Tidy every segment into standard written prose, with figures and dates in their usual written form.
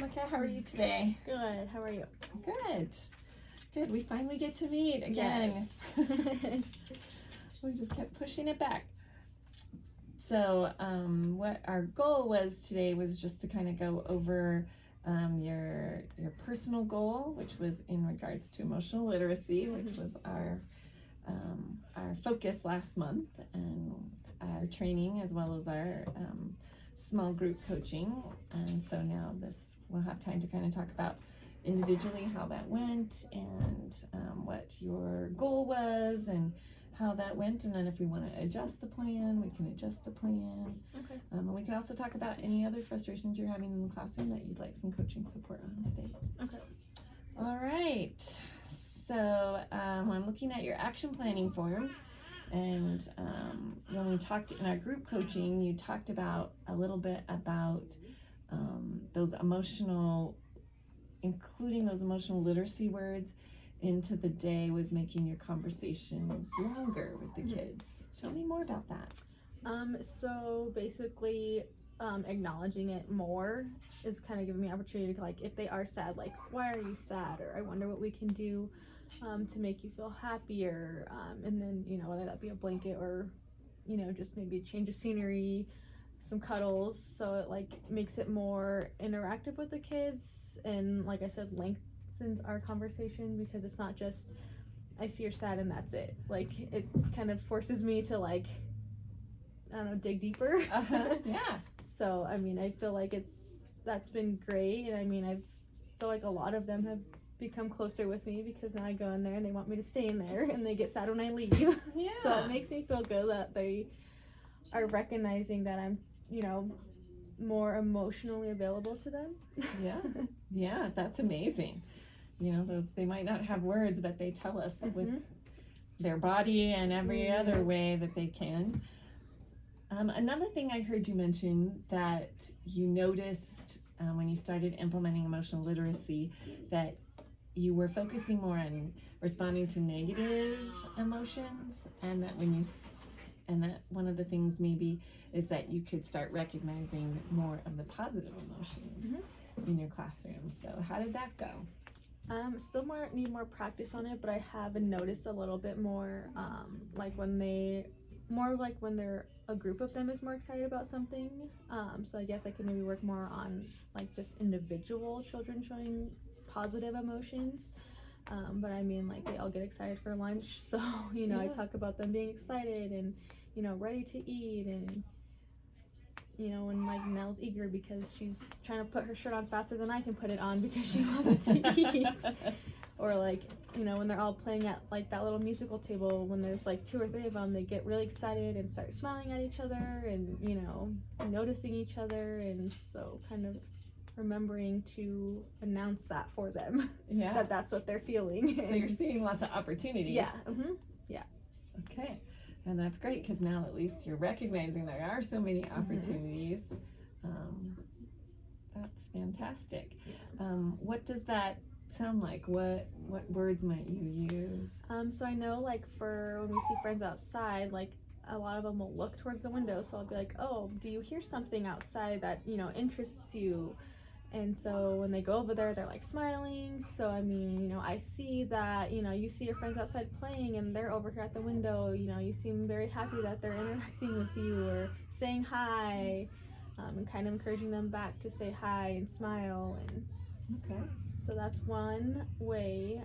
Monica. How are you today? Good. How are you? Good. Good. We finally get to meet again. Yes. We just kept pushing it back. So what our goal was today was just to kind of go over your personal goal, which was in regards to emotional literacy, which was our focus last month, and our training as well as our small group coaching. And so now we'll have time to kind of talk about individually how that went and what your goal was and how that went, and then if we want to adjust the plan, we can adjust the plan. Okay. And we can also talk about any other frustrations you're having in the classroom that you'd like some coaching support on today. Okay. All right, so I'm looking at your action planning form, and when we talked in our group coaching, you talked about a little bit about those including those emotional literacy words into the day was making your conversations longer with the kids. Tell me more about that. So basically, acknowledging it more is kind of giving me opportunity to, like, if they are sad, like, why are you sad? Or I wonder what we can do to make you feel happier. And then, whether that be a blanket or, just maybe a change of scenery, some cuddles. So it, like, makes it more interactive with the kids. And like I said, lengthens our conversation, because it's not just, I see you're sad and that's it. Like, it kind of forces me to, like, I don't know, dig deeper. Yeah. So, I mean, I feel like that's been great. And I mean, I feel like a lot of them have become closer with me, because now I go in there and they want me to stay in there, and they get sad when I leave. Yeah. So it makes me feel good that they are recognizing that I'm, more emotionally available to them. Yeah. Yeah, that's amazing. They might not have words, but they tell us with their body and every other way that they can. Another thing I heard you mention that you noticed when you started implementing emotional literacy, that you were focusing more on responding to negative emotions, and that that one of the things maybe is that you could start recognizing more of the positive emotions in your classroom. So how did that go? Still need more practice on it, but I have noticed a little bit more, like when they're a group of them is more excited about something. So I guess I could maybe work more on, like, just individual children showing positive emotions. But I mean, like, they all get excited for lunch, so I talk about them being excited and ready to eat, and when, like, Nell's eager because she's trying to put her shirt on faster than I can put it on because she wants to eat. Or, like, when they're all playing at, like, that little musical table, when there's, like, 2 or 3 of them, they get really excited and start smiling at each other and, noticing each other. And so kind of remembering to announce that for them. Yeah. That's what they're feeling. So you're seeing lots of opportunities. Yeah. Yeah. Okay. And that's great, because now at least you're recognizing there are so many opportunities. That's fantastic. What does that sound like? What words might you use? So I know, like, for when we see friends outside, like, a lot of them will look towards the window. So I'll be like, oh, do you hear something outside that, interests you? And so when they go over there, they're, like, smiling. So, I mean, I see that, you see your friends outside playing and they're over here at the window. You seem very happy that they're interacting with you or saying hi, and kind of encouraging them back to say hi and smile. And okay. So that's one way.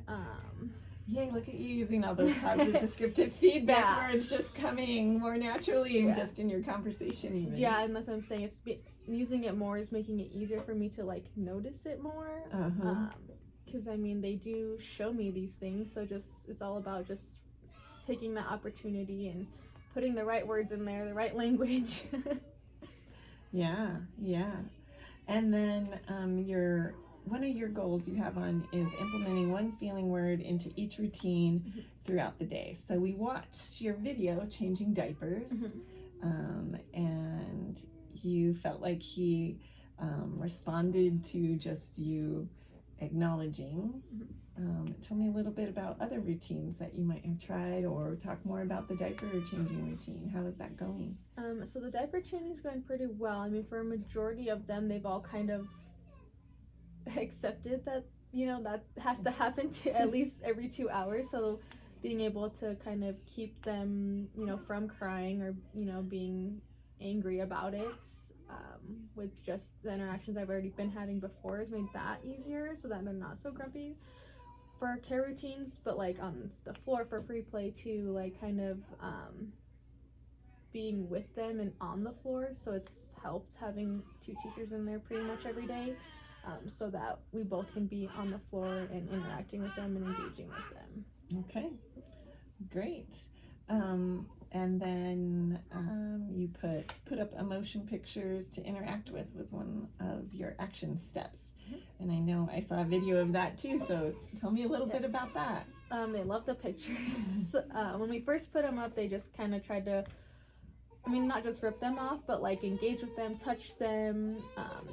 Yay, look at you using all those positive descriptive feedback words, just coming more naturally and just in your conversation even. Yeah, and that's what I'm saying. Using it more is making it easier for me to, like, notice it more. Because I mean, they do show me these things, so it's all about just taking that opportunity and putting the right words in there, the right language. Yeah. And then one of your goals you have on is implementing one feeling word into each routine throughout the day. So we watched your video, Changing Diapers, and you felt like he responded to just you acknowledging. Tell me a little bit about other routines that you might have tried, or talk more about the diaper changing routine. How is that going? So the diaper changing is going pretty well. I mean, for a majority of them, they've all kind of accepted that, you know, that has to happen to at least every 2 hours. So being able to kind of keep them, you know, from crying or, you know, being angry about it, with just the interactions I've already been having before has made that easier so that they're not so grumpy for our care routines. But like on the floor for free play too, like kind of being with them and on the floor, so it's helped having 2 teachers in there pretty much every day, so that we both can be on the floor and interacting with them and engaging with them. Okay, great. And then you put up emotion pictures to interact with was one of your action steps. And I know I saw a video of that too, so tell me a little bit about that. They love the pictures. When we first put them up, they just kind of tried to, I mean, not just rip them off, but like engage with them, touch them.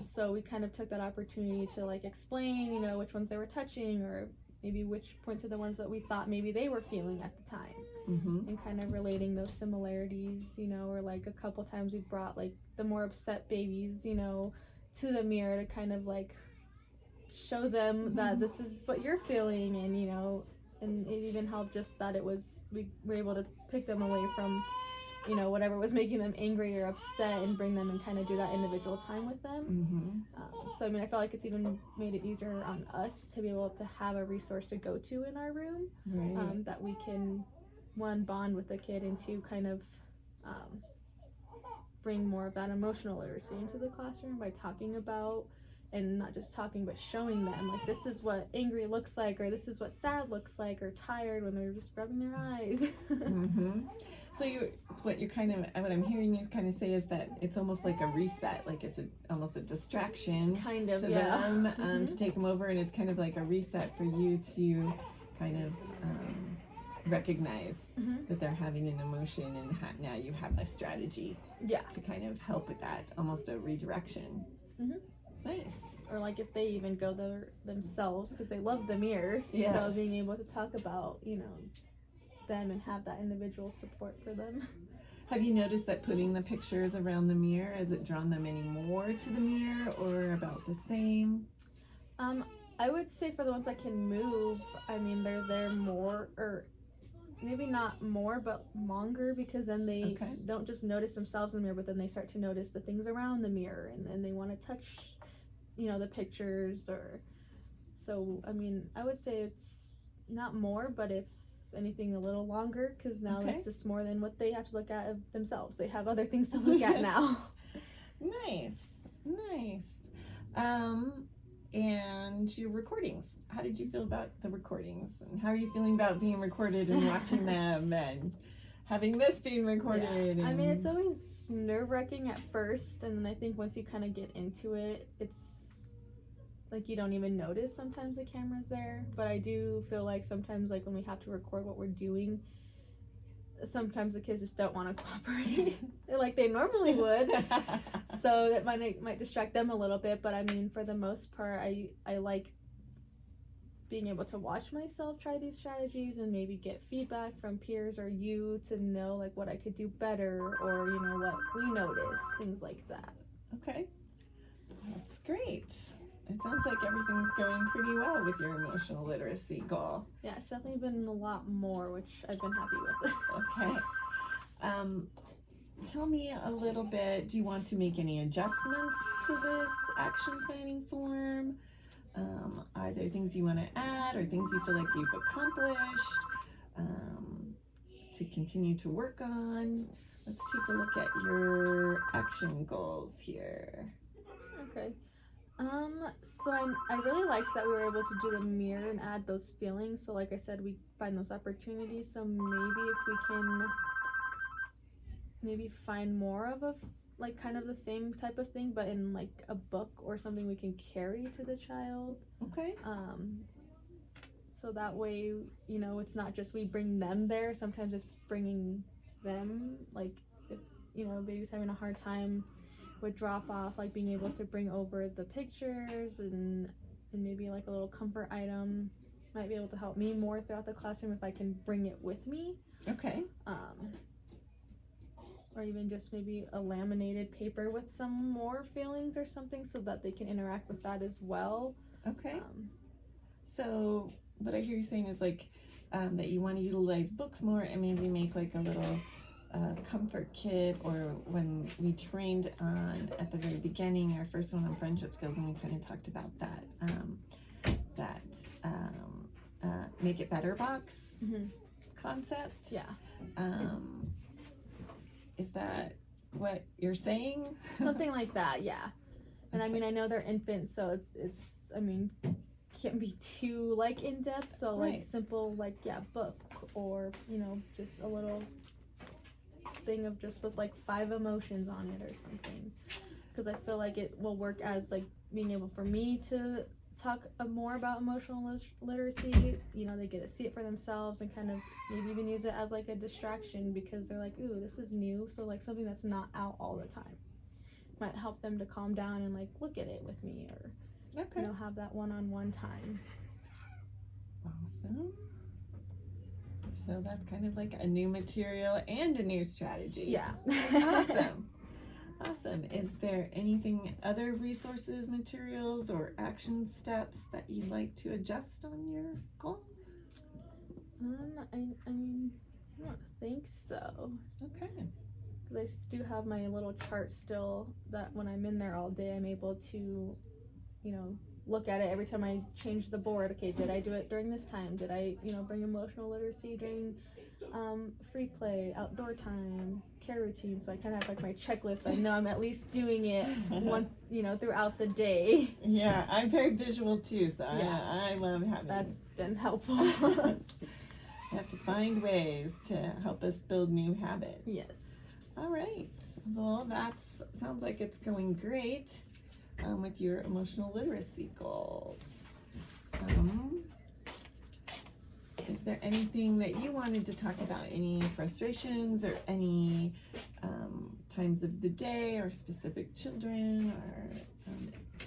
So we kind of took that opportunity to like explain, you know, which ones they were touching, or maybe which points are the ones that we thought maybe they were feeling at the time. And kind of relating those similarities, you know, or like a couple times we brought like the more upset babies, you know, to the mirror to kind of like show them that this is what you're feeling, and you know, and it even helped just that we were able to pick them away from, you know, whatever was making them angry or upset and bring them and kind of do that individual time with them. So I mean, I feel like it's even made it easier on us to be able to have a resource to go to in our room, that we can, one, bond with the kid, and two, kind of bring more of that emotional literacy into the classroom by talking about, and not just talking, but showing them like this is what angry looks like, or this is what sad looks like, or tired when they're just rubbing their eyes. So what I'm hearing you kind of say is that it's almost like a reset, like it's almost a distraction kind of to them, to take them over, and it's kind of like a reset for you to kind of recognize that they're having an emotion, and now you have a strategy to kind of help with that, almost a redirection. Nice. Or like if they even go there themselves, because they love the mirrors, so being able to talk about, you know, them and have that individual support for them. Have you noticed that putting the pictures around the mirror, has it drawn them any more to the mirror, or about the same? I would say for the ones that can move, I mean, they're there more, or maybe not more, but longer, because then they don't just notice themselves in the mirror, but then they start to notice the things around the mirror, and then they want to touch, you know, the pictures. Or so I mean, I would say it's not more, but if anything, a little longer, because now it's just more than what they have to look at of themselves. They have other things to look at now. Nice. And your recordings, how did you feel about the recordings, and how are you feeling about being recorded and watching them and having this being recorded? I mean, it's always nerve-wracking at first, and I think once you kind of get into it, it's like you don't even notice sometimes the camera's there. But I do feel like sometimes, like when we have to record what we're doing, sometimes the kids just don't want to cooperate like they normally would. So that might distract them a little bit. But I mean, for the most part, I like being able to watch myself try these strategies and maybe get feedback from peers or you to know like what I could do better, or you know, what we notice, things like that. Okay, that's great. It sounds like everything's going pretty well with your emotional literacy goal. Yeah, it's definitely been a lot more, which I've been happy with. Okay. Tell me a little bit, do you want to make any adjustments to this action planning form? Are there things you want to add, or things you feel like you've accomplished to continue to work on? Let's take a look at your action goals here. Okay. So I really liked that we were able to do the mirror and add those feelings. So like I said, we find those opportunities. So maybe if we can maybe find more of a like kind of the same type of thing, but in like a book or something we can carry to the child. Okay. So that way, you know, it's not just we bring them there. Sometimes it's bringing them, like if, you know, baby's having a hard time with drop off, like being able to bring over the pictures and maybe like a little comfort item might be able to help me more throughout the classroom if I can bring it with me. Okay. Or even just maybe a laminated paper with some more feelings or something, so that they can interact with that as well. Okay. So what I hear you saying is like that you want to utilize books more and maybe make like a little comfort kit, or when we trained on at the very beginning, our first one on friendship skills, and we kind of talked about that make it better box concept. Yeah. Is that what you're saying? Something like that, yeah. And I mean, I know they're infants, so it's I mean, can't be too like in depth. So like simple like book, or just a little thing of just with like 5 emotions on it or something. Because I feel like it will work as like being able for me to talk more about emotional literacy. They get to see it for themselves and kind of maybe even use it as like a distraction, because they're like, ooh, this is new. So like something that's not out all the time might help them to calm down and like look at it with me, or have that one-on-one time. Awesome. So that's kind of like a new material and a new strategy. Yeah. Awesome. Is there anything, other resources, materials, or action steps that you'd like to adjust on your goal? I don't think so. Okay. Because I do have my little chart still that when I'm in there all day, I'm able to, look at it every time I change the board. Okay, did I do it during this time? Did I, bring emotional literacy during free play, outdoor time, care routine? So I kind of have like my checklist. So I know I'm at least doing it throughout the day. Yeah, I'm very visual too, so I love having that's been helpful. You have to find ways to help us build new habits. Yes. All right. Well, sounds like it's going great with your emotional literacy goals. Is there anything that you wanted to talk about? Any frustrations or any times of the day or specific children or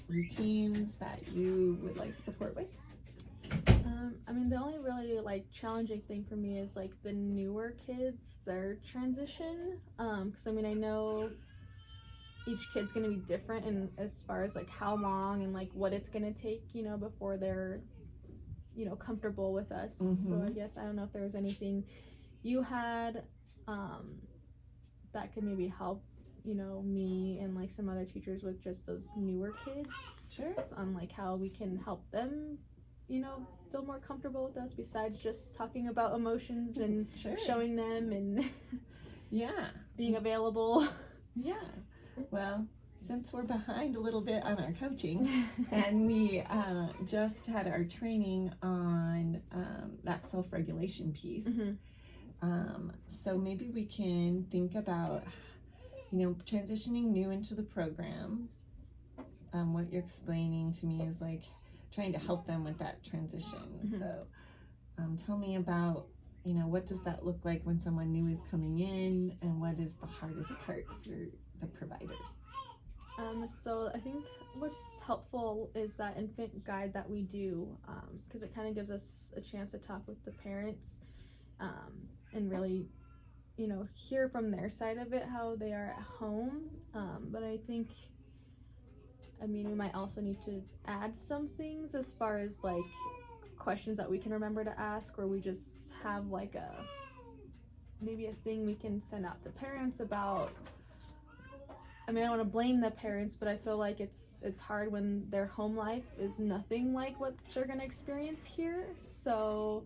routines that you would like support with? The only really like challenging thing for me is like the newer kids, their transition. Because I know each kid's gonna be different, and as far as like how long and like what it's gonna take, before they're comfortable with us. So I guess I don't know if there was anything you had that could maybe help me and like some other teachers with just those newer kids. Sure. On like how we can help them feel more comfortable with us, besides just talking about emotions and showing them and being available. Yeah. Well, since we're behind a little bit on our coaching, and we just had our training on that self-regulation piece, so maybe we can think about, transitioning new into the program. What you're explaining to me is like trying to help them with that transition. So tell me about, what does that look like when someone new is coming in, and what is the hardest part for the providers? So I think what's helpful is that infant guide that we do, because it kind of gives us a chance to talk with the parents and really, hear from their side of it, how they are at home. But I think, we might also need to add some things as far as like questions that we can remember to ask, or we just have like maybe a thing we can send out to parents about. I don't want to blame the parents, but I feel like it's hard when their home life is nothing like what they're going to experience here. So,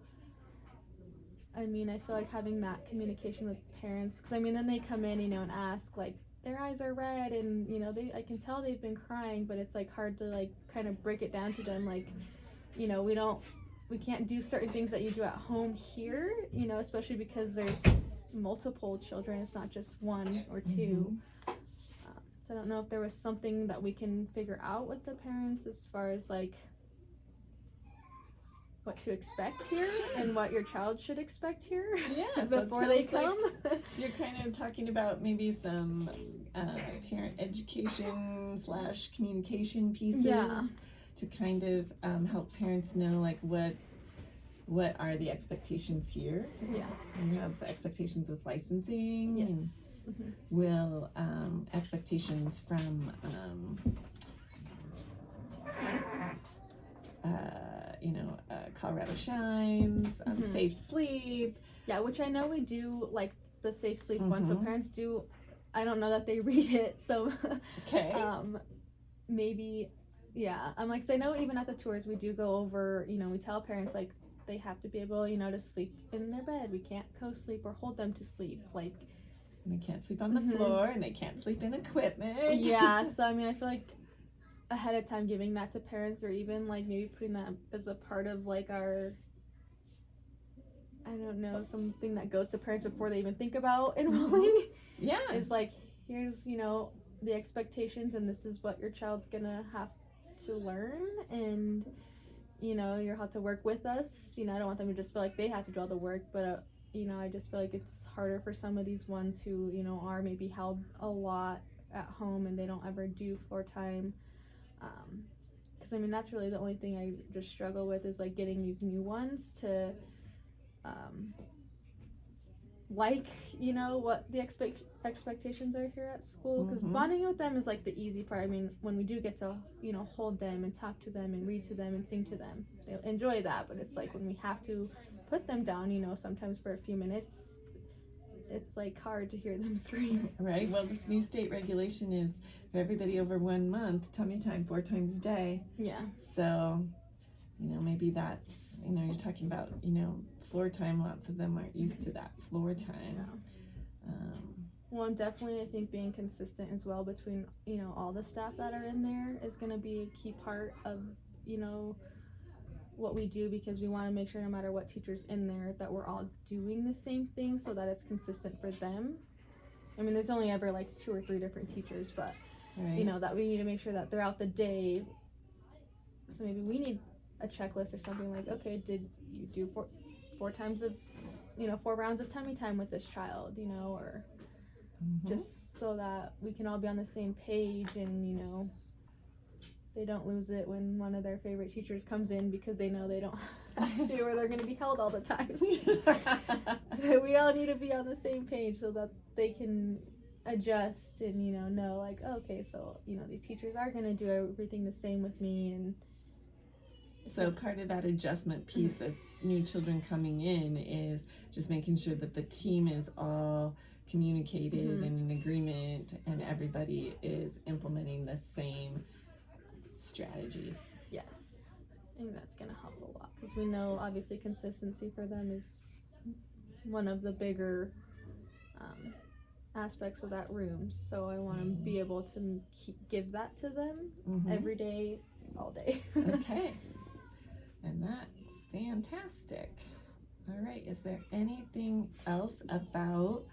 I feel like having that communication with parents, because then they come in, and ask, like, their eyes are red, and, I can tell they've been crying, but it's, like, hard to, like, kind of break it down to them, like, we can't do certain things that you do at home here, especially because there's multiple children. It's not just one or two. So I don't know if there was something that we can figure out with the parents as far as like what to expect here and what your child should expect here before they come. Like you're kind of talking about maybe some parent education / communication pieces to kind of help parents know like what are the expectations here, because you have expectations with licensing. Yes. Will expectations from Colorado Shines, Safe Sleep. Yeah, which I know we do, like the Safe Sleep one, so Mhm. parents do. I don't know that they read it, so Okay. maybe, yeah. I'm like, 'cause I know even at the tours we do go over, we tell parents like they have to be able, to sleep in their bed. We can't co-sleep or hold them to sleep, like. And they can't sleep on the Mhm. floor, and they can't sleep in equipment. Yeah, so I mean, I feel like ahead of time giving that to parents, or even like maybe putting that as a part of like our, I don't know, something that goes to parents before they even think about enrolling. Yeah. Is like, here's the expectations, and this is what your child's gonna have to learn, and you'll have to work with us. I don't want them to just feel like they have to do all the work, but I just feel like it's harder for some of these ones who are maybe held a lot at home and they don't ever do floor time. Because I mean, that's really the only thing I just struggle with, is like getting these new ones to what the expectations are here at school, because Mhm. bonding with them is like the easy part. I mean, when we do get to hold them and talk to them and read to them and sing to them, they'll enjoy that. But it's like when we have to put them down, sometimes for a few minutes, it's like hard to hear them scream. Right. Well, this new state regulation is for everybody over 1 month, tummy time 4 times a day. Yeah. So, maybe that's, you're talking about, floor time. Lots of them aren't used to that floor time. Yeah. Well, and definitely I think being consistent as well between, all the staff that are in there is going to be a key part of, what we do, because we want to make sure no matter what teacher's in there that we're all doing the same thing so that it's consistent for them. I mean, there's only ever like 2 or 3 different teachers, but Right. that we need to make sure that throughout the day, so maybe we need a checklist or something like, okay, did you do four times of 4 rounds of tummy time with this child, or Mhm. just so that we can all be on the same page, and they don't lose it when one of their favorite teachers comes in because they know they don't have to, or they're going to be held all the time. So we all need to be on the same page so that they can adjust and know like, oh, okay, so these teachers are going to do everything the same with me. And So part of that adjustment piece of new children coming in is just making sure that the team is all communicated and in agreement, and everybody is implementing the same strategies. Yes, I think that's going to help a lot, because we know obviously consistency for them is one of the bigger aspects of that room. So I want to be able to give that to them every day, all day. Okay. And that's fantastic. All right. Is there anything else about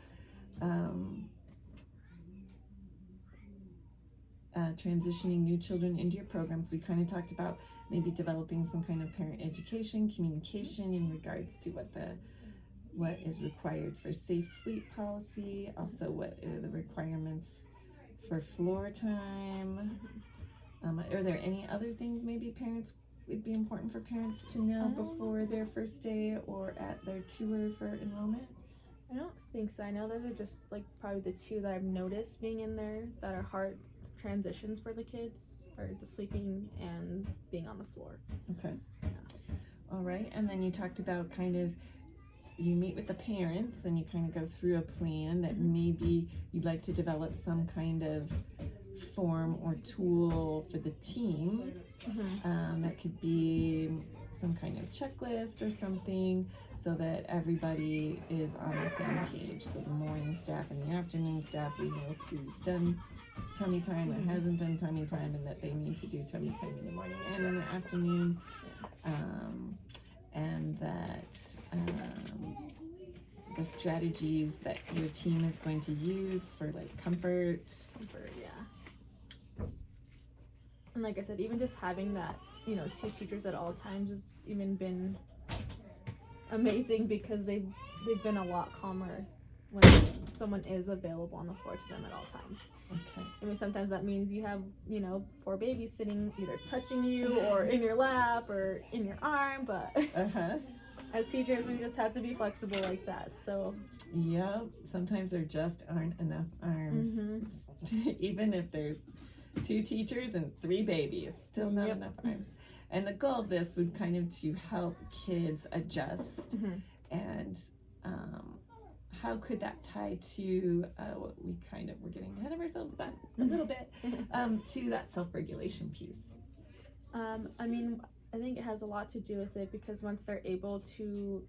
transitioning new children into your programs? We kind of talked about maybe developing some kind of parent education, communication in regards to what is required for safe sleep policy. Also, what are the requirements for floor time? Are there any other things maybe would be important for parents to know before their first day or at their tour for enrollment? I don't think so. I know those are just like probably the 2 that I've noticed being in there that are hard transitions for the kids, or the sleeping and being on the floor. Okay. All right. And then you talked about you meet with the parents and you kind of go through a plan that maybe you'd like to develop some kind of form or tool for the team. That could be some kind of checklist or something, so that everybody is on the same page. So the morning staff and the afternoon staff, we know who's done tummy time or hasn't done tummy time, and that they need to do tummy time in the morning and in the afternoon. And that the strategies that your team is going to use for like comfort. Yeah. And like I said, even just having that 2 teachers at all times has even been amazing, because they've been a lot calmer when someone is available on the floor to them at all times. Okay. I mean, sometimes that means you have 4 babies sitting either touching you or in your lap or in your arm, but as teachers we just have to be flexible like that. So yep, sometimes there just aren't enough arms. Even if there's 2 teachers and 3 babies. Still not enough arms. And the goal of this would kind of to help kids adjust. And how could that tie to what we're getting ahead of ourselves, but a little bit, to that self-regulation piece? I mean, I think it has a lot to do with it, because once they're able to,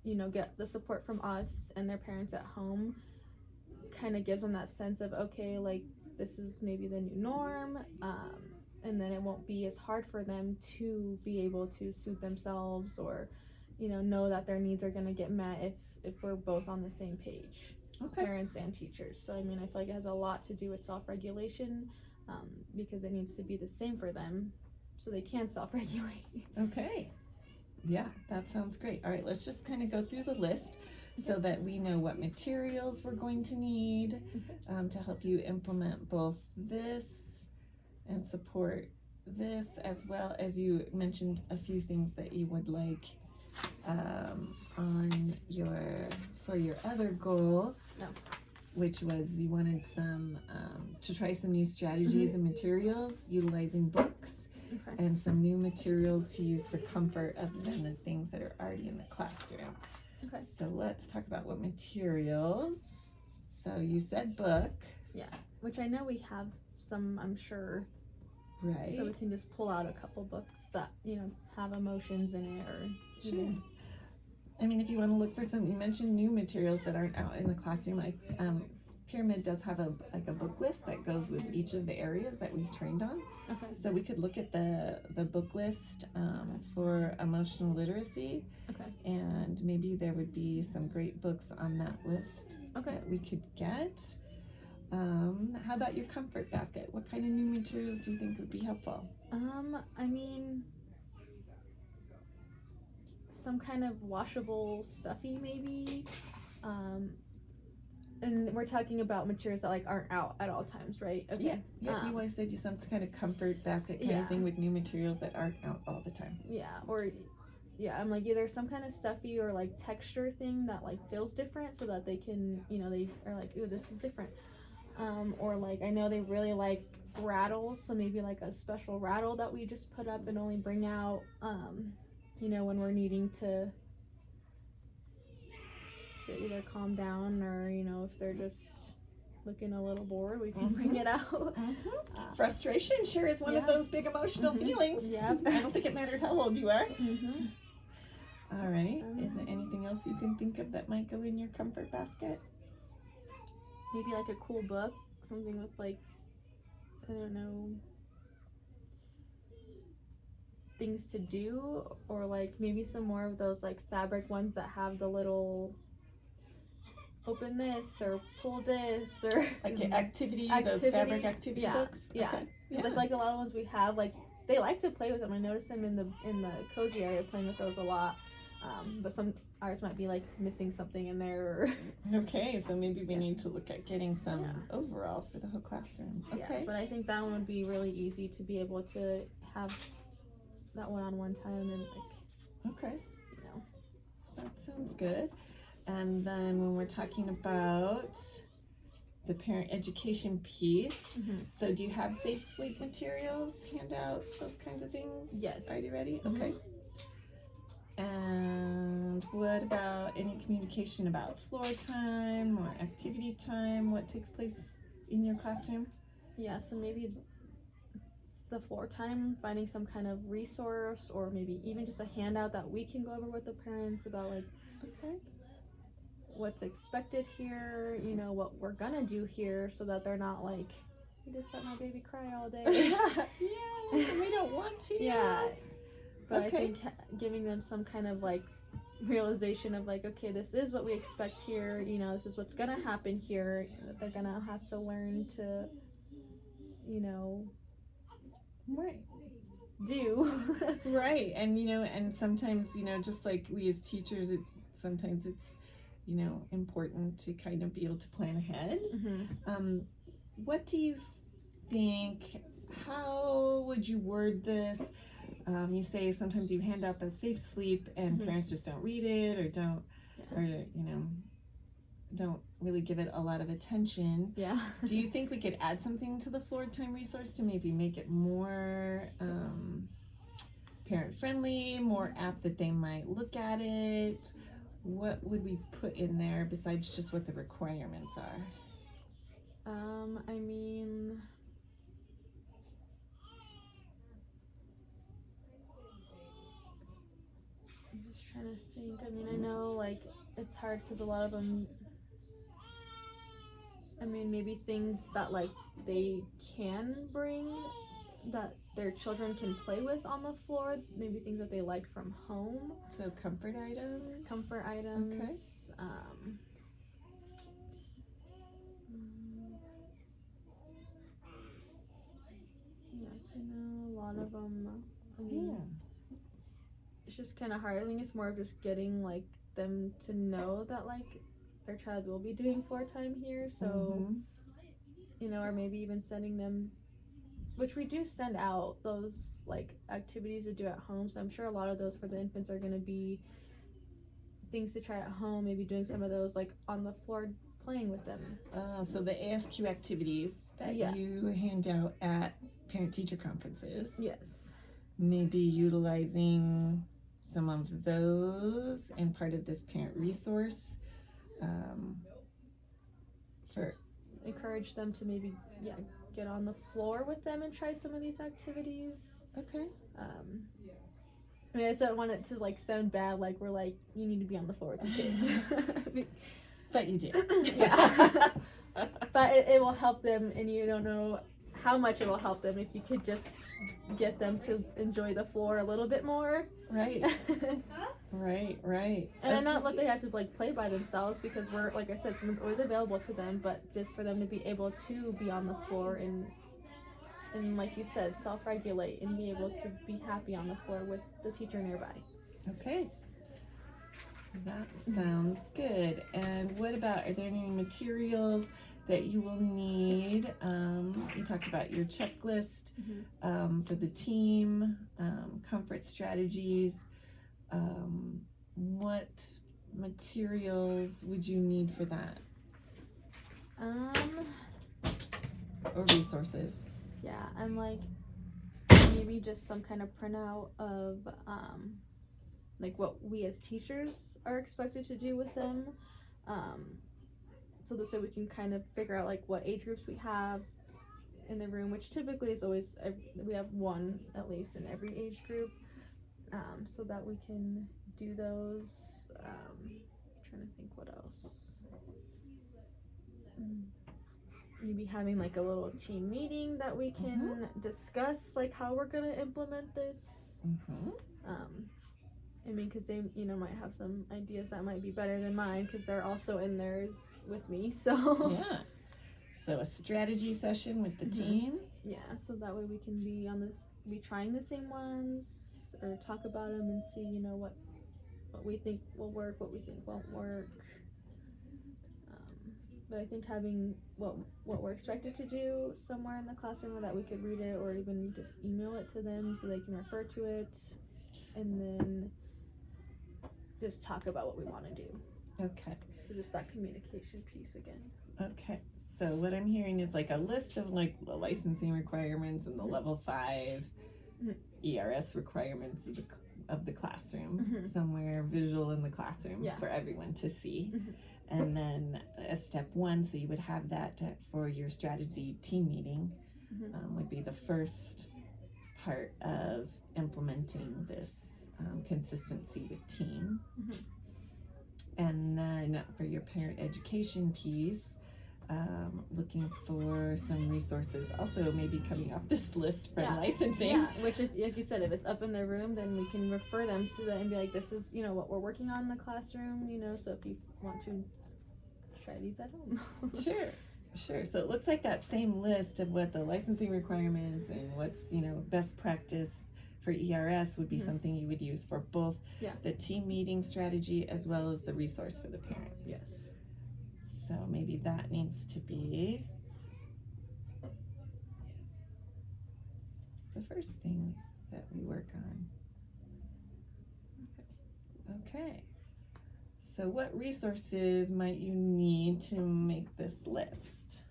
you know, get the support from us and their parents at home, kind of gives them that sense of, okay, like, this is maybe the new norm, and then it won't be as hard for them to be able to suit themselves, or, you know that their needs are going to get met if we're both on the same page, parents and teachers. So I mean, I feel like it has a lot to do with self-regulation, because it needs to be the same for them so they can self-regulate. Okay. Yeah, that sounds great. All right, let's just kind of go through the list so that we know what materials we're going to need to help you implement both this and support this, as well as you mentioned a few things that you would like for your other goal, which was you wanted some to try some new strategies and materials utilizing books. And some new materials to use for comfort other than the things that are already in the classroom. Okay. So let's talk about what materials. So you said books. Yeah, which I know we have some, I'm sure. Right. So we can just pull out a couple books that, you know, have emotions in it, or sure. I mean, if you want to look for some, you mentioned new materials that aren't out in the classroom. Like Pyramid does have a book list that goes with each of the areas that we've trained on. Okay. So we could look at the book list for emotional literacy. Okay. And maybe there would be some great books on that list that we could get. How about your comfort basket? What kind of new materials do you think would be helpful? I mean, some kind of washable stuffy maybe. And we're talking about materials that like aren't out at all times, right? Okay. Yeah. You want to say do some kind of comfort basket kind of thing with new materials that aren't out all the time. I'm like either some kind of stuffy or like texture thing that like feels different, so that they can, you know, they are like, ooh, this is different. Or like I know they really like rattles, so maybe like a special rattle that we just put up and only bring out, you know, when we're needing to either calm down, or, you know, if they're just looking a little bored, we can bring it out. Frustration sure is one of those big emotional feelings. I don't think it matters how old you are. All right. Is there anything else you can think of that might go in your comfort basket? Maybe like a cool book, something with like, I don't know, things to do, or like maybe some more of those like fabric ones that have the little open this or pull this, or like activity, those fabric activity books. Because I feel like a lot of ones we have, like they like to play with them. I notice them in the cozy area playing with those a lot, but some ours might be like missing something in there. Okay, so maybe we need to look at getting some overall for the whole classroom. Okay, but I think that one would be really easy to be able to have that one time, and like, you know, that sounds good. And then when we're talking about the parent education piece, so do you have safe sleep materials, handouts, those kinds of things? Yes. Are you ready? Okay. And what about any communication about floor time or activity time? What takes place in your classroom? Yeah, so maybe the floor time, finding some kind of resource, or maybe even just a handout that we can go over with the parents about, like, what's expected here, you know, what we're gonna do here, so that they're not like, we just let my baby cry all day. Yes, we don't want to. But I think giving them some kind of like realization of like, okay, this is what we expect here, you know, this is what's gonna happen here, that they're gonna have to learn to, you know, do. Right. And, you know, and sometimes, you know, just like we as teachers, sometimes it's, you know, important to kind of be able to plan ahead. What do you think, how would you word this? You say sometimes you hand out the safe sleep and parents just don't read it, or don't, or, you know, don't really give it a lot of attention. Yeah. Do you think we could add something to the Floor Time resource to maybe make it more parent friendly, more apt that they might look at it? What would we put in there besides just what the requirements are? I mean, I'm just trying to think. I mean, I know like it's hard because a lot of them. I mean, maybe things that like they can bring that their children can play with on the floor. Maybe things that they like from home. So comfort items? Comfort items. Okay. Yes, I know a lot of them. I mean, it's just kind of hard. I think it's more of just getting like them to know that like their child will be doing floor time here. So, you know, or maybe even sending them, which we do send out those like activities to do at home. So I'm sure a lot of those for the infants are going to be things to try at home. Maybe doing some of those like on the floor playing with them. So the ASQ activities that you hand out at parent-teacher conferences. Yes. Maybe utilizing some of those and part of this parent resource for encourage them to maybe get on the floor with them and try some of these activities. Okay. I mean, I just don't want it to like sound bad, like we're like you need to be on the floor with the kids. But you do. Yeah. But it will help them, and you don't know how much it will help them if you could just get them to enjoy the floor a little bit more. Right. Right. And not that they have to like play by themselves, because we're, like I said, someone's always available to them, but just for them to be able to be on the floor and like you said, self-regulate and be able to be happy on the floor with the teacher nearby. Okay. That sounds good. And what about, are there any materials that you will need? You talked about your checklist for the team, comfort strategies. What materials would you need for that? Or resources? Yeah, I'm like maybe just some kind of printout of like what we as teachers are expected to do with them, so we can kind of figure out like what age groups we have in the room, which typically is always we have one at least in every age group, so that we can do those. Trying to think what else. Maybe having like a little team meeting that we can discuss like how we're gonna implement this. I mean, because they, you know, might have some ideas that might be better than mine, because they're also in theirs with me. So yeah. So a strategy session with the team. Yeah, so that way we can be trying the same ones, or talk about them and see, you know, what we think will work, what we think won't work. But I think having what we're expected to do somewhere in the classroom, or that we could read it, or even just email it to them so they can refer to it, and then just talk about what we want to do. Okay. So just that communication piece again. Okay. So what I'm hearing is like a list of like the licensing requirements and the level 5 ERS requirements of the classroom, somewhere visual in the classroom for everyone to see. And then as step 1, so you would have that for your strategy team meeting, would be the first part of implementing this consistency with team. And then for your parent education piece, looking for some resources, also maybe coming off this list from licensing. Yeah, which, if, like you said, if it's up in their room, then we can refer them to that and be like, this is, you know, what we're working on in the classroom, you know, so if you want to try these at home. Sure. So it looks like that same list of what the licensing requirements and what's, you know, best practice for ERS would be something you would use for both the team meeting strategy as well as the resource for the parents. Yes. So maybe that needs to be the first thing that we work on. Okay. So So what resources might you need to make this list?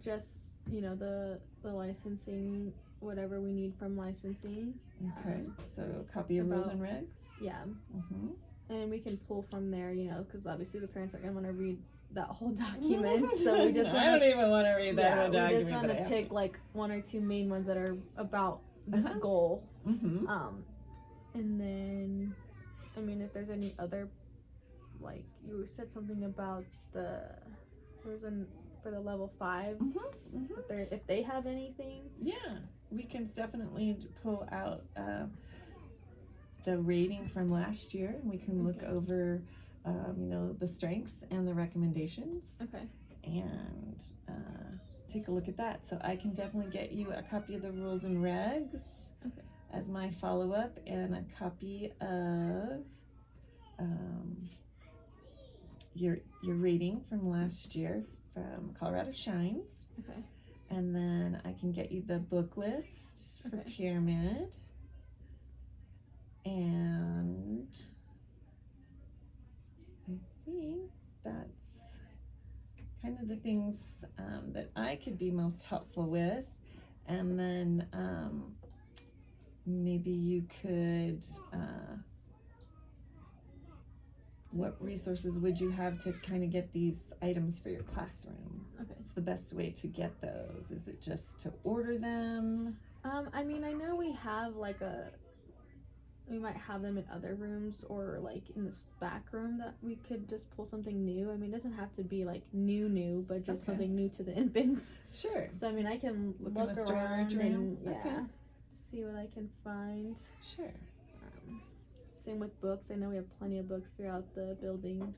Just, you know, the licensing, whatever we need from licensing. Okay, so a copy of rules and regs? Yeah. Mm-hmm. And we can pull from there, you know, because obviously the parents aren't going to want to read that whole document. So we just I don't even want to read that whole document. We just want to pick like one or two main ones that are about this goal. Mm-hmm. And then, I mean, if there's any other, like you said something about for the level 5, if they have anything. Yeah, we can definitely pull out the rating from last year. We can look over, you know, the strengths and the recommendations. Okay. And take a look at that. So I can definitely get you a copy of the rules and regs as my follow-up, and a copy of your rating from last year from Colorado Shines. Okay. And then I can get you the book list for Pyramid. And I think that's kind of the things that I could be most helpful with. And then maybe you could, what resources would you have to kind of get these items for your classroom? Okay. What's the best way to get those? Is it just to order them? I mean, I know we have like we might have them in other rooms, or like in this back room that we could just pull something new. I mean, it doesn't have to be like new, but just something new to the infants. Sure. So I mean, I can look in the storage room and see what I can find. Sure. Same with books. I know we have plenty of books throughout the building.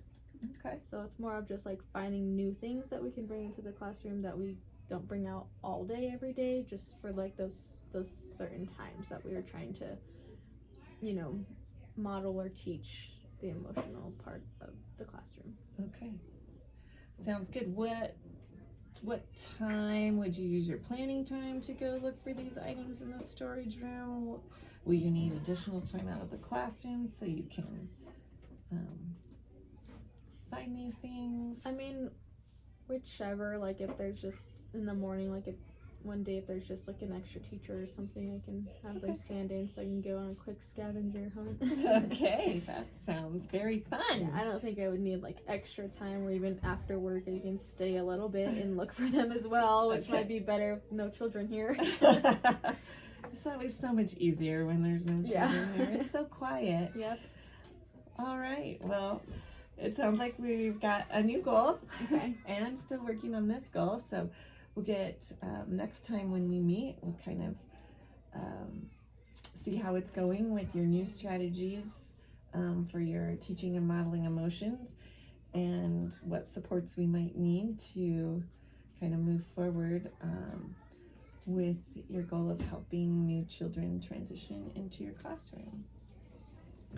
Okay. So it's more of just like finding new things that we can bring into the classroom that we don't bring out all day every day, just for like those certain times that we were trying to, you know, model or teach the emotional part of the classroom. Okay. Sounds good. What time would you use your planning time to go look for these items in the storage room? Will you need additional time out of the classroom so you can find these things? I mean, whichever, like if there's just in the morning, like if one day if there's just like an extra teacher or something, I can have them stand in so I can go on a quick scavenger hunt. Okay, that sounds very fun. Yeah, I don't think I would need like extra time, or even after work I can stay a little bit and look for them as well, which might be better with no children here. It's always so much easier when there's no children here. It's so quiet. Yep. All right, well, it sounds like we've got a new goal. Okay. And still working on this goal. So we'll get, next time when we meet, we'll kind of see how it's going with your new strategies for your teaching and modeling emotions, and what supports we might need to kind of move forward with your goal of helping new children transition into your classroom.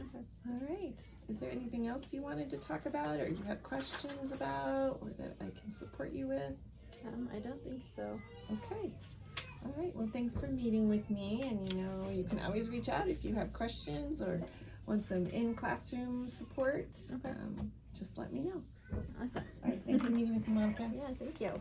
Okay. All right. Is there anything else you wanted to talk about, or you have questions about, or that I can support you with? I don't think so. Okay. All right. Well, thanks for meeting with me. And you know, you can always reach out if you have questions or want some in-classroom support. Okay. Just let me know. Awesome. All right. Thanks for meeting with me, Monica. Yeah, thank you.